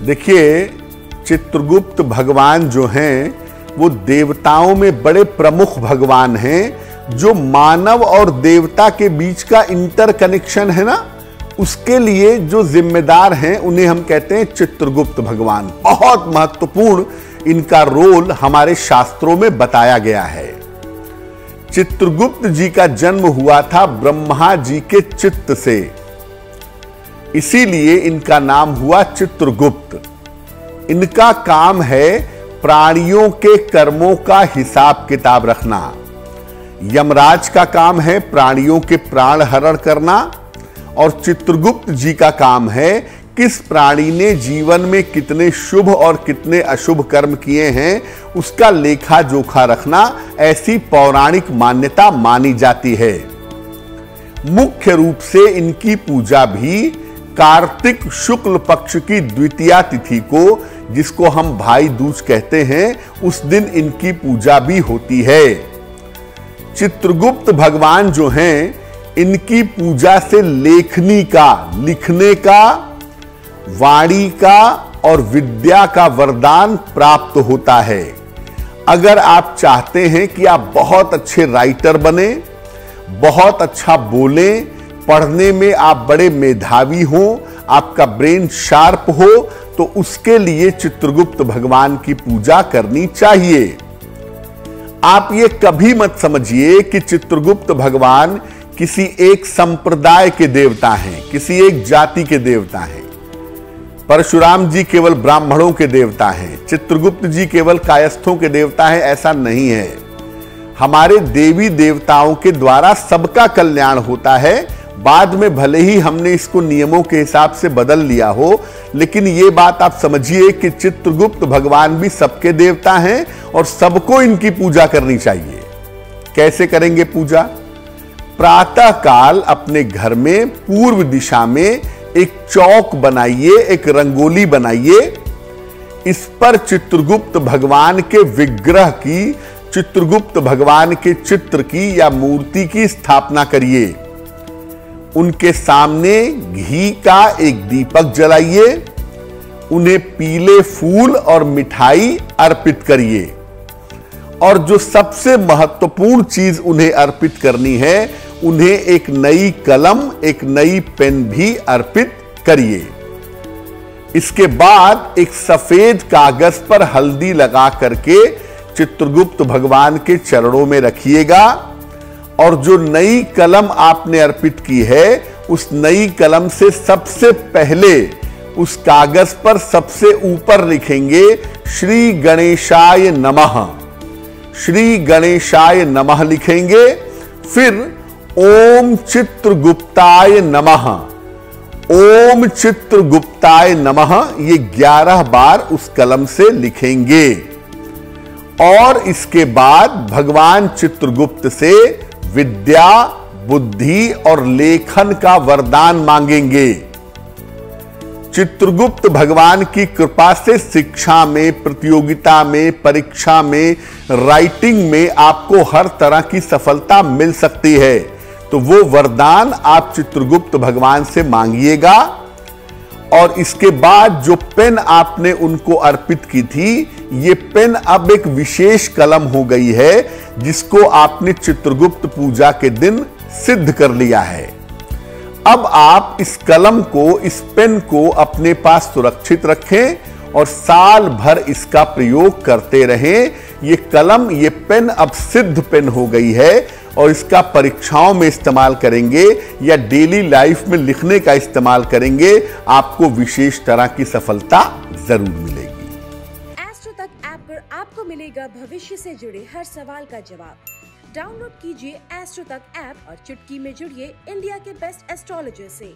देखिए, चित्रगुप्त भगवान जो हैं वो देवताओं में बड़े प्रमुख भगवान हैं। जो मानव और देवता के बीच का इंटर कनेक्शन है ना, उसके लिए जो जिम्मेदार हैं उन्हें हम कहते हैं चित्रगुप्त भगवान। बहुत महत्वपूर्ण इनका रोल हमारे शास्त्रों में बताया गया है। चित्रगुप्त जी का जन्म हुआ था ब्रह्मा जी के चित्त से, इसीलिए इनका नाम हुआ चित्रगुप्त। इनका काम है प्राणियों के कर्मों का हिसाब किताब रखना। यमराज का काम है प्राणियों के प्राण हरण करना, और चित्रगुप्त जी का काम है किस प्राणी ने जीवन में कितने शुभ और कितने अशुभ कर्म किए हैं उसका लेखा जोखा रखना। ऐसी पौराणिक मान्यता मानी जाती है। मुख्य रूप से इनकी पूजा भी कार्तिक शुक्ल पक्ष की द्वितीया तिथि को, जिसको हम भाई दूज कहते हैं, उस दिन इनकी पूजा भी होती है। चित्रगुप्त भगवान जो हैं, इनकी पूजा से लेखनी का, लिखने का, वाणी का और विद्या का वरदान प्राप्त होता है। अगर आप चाहते हैं कि आप बहुत अच्छे राइटर बने, बहुत अच्छा बोलें, पढ़ने में आप बड़े मेधावी हो, आपका ब्रेन शार्प हो, तो उसके लिए चित्रगुप्त भगवान की पूजा करनी चाहिए। आप ये कभी मत समझिए कि चित्रगुप्त भगवान किसी एक संप्रदाय के देवता हैं, किसी एक जाति के देवता हैं। परशुराम जी केवल ब्राह्मणों के देवता हैं, चित्रगुप्त जी केवल कायस्थों के देवता हैं, ऐसा नहीं है। हमारे देवी देवताओं के द्वारा सबका कल्याण होता है। बाद में भले ही हमने इसको नियमों के हिसाब से बदल लिया हो, लेकिन यह बात आप समझिए कि चित्रगुप्त भगवान भी सबके देवता हैं और सबको इनकी पूजा करनी चाहिए। कैसे करेंगे पूजा? प्रातः काल अपने घर में पूर्व दिशा में एक चौक बनाइए, एक रंगोली बनाइए। इस पर चित्रगुप्त भगवान के विग्रह की, चित्रगुप्त भगवान के चित्र की या मूर्ति की स्थापना करिए। उनके सामने घी का एक दीपक जलाइए। उन्हें पीले फूल और मिठाई अर्पित करिए। और जो सबसे महत्वपूर्ण चीज उन्हें अर्पित करनी है, उन्हें एक नई कलम, एक नई पेन भी अर्पित करिए। इसके बाद एक सफेद कागज पर हल्दी लगा करके चित्रगुप्त भगवान के चरणों में रखिएगा। और जो नई कलम आपने अर्पित की है, उस नई कलम से सबसे पहले उस कागज पर सबसे ऊपर लिखेंगे श्री गणेशाय नमः। श्री गणेशाय नमः लिखेंगे। फिर ओम चित्रगुप्ताय नमः, ओम चित्रगुप्ताय नमः, ये 11 बार उस कलम से लिखेंगे। और इसके बाद भगवान चित्रगुप्त से विद्या, बुद्धि और लेखन का वरदान मांगेंगे। चित्रगुप्त भगवान की कृपा से शिक्षा में, प्रतियोगिता में, परीक्षा में, राइटिंग में आपको हर तरह की सफलता मिल सकती है। तो वो वरदान आप चित्रगुप्त भगवान से मांगिएगा। और इसके बाद जो पेन आपने उनको अर्पित की थी, ये पेन अब एक विशेष कलम हो गई है, जिसको आपने चित्रगुप्त पूजा के दिन सिद्ध कर लिया है। अब आप इस कलम को, इस पेन को अपने पास सुरक्षित रखें और साल भर इसका प्रयोग करते रहें। ये कलम, ये पेन अब सिद्ध पेन हो गई है और इसका परीक्षाओं में इस्तेमाल करेंगे या डेली लाइफ में लिखने का इस्तेमाल करेंगे, आपको विशेष तरह की सफलता जरूर मिलेगी। एस्ट्रो तक ऐप पर आपको मिलेगा भविष्य से जुड़े हर सवाल का जवाब। डाउनलोड कीजिए एस्ट्रो तक ऐप और चुटकी में जुड़िए इंडिया के बेस्ट एस्ट्रोलॉजर से।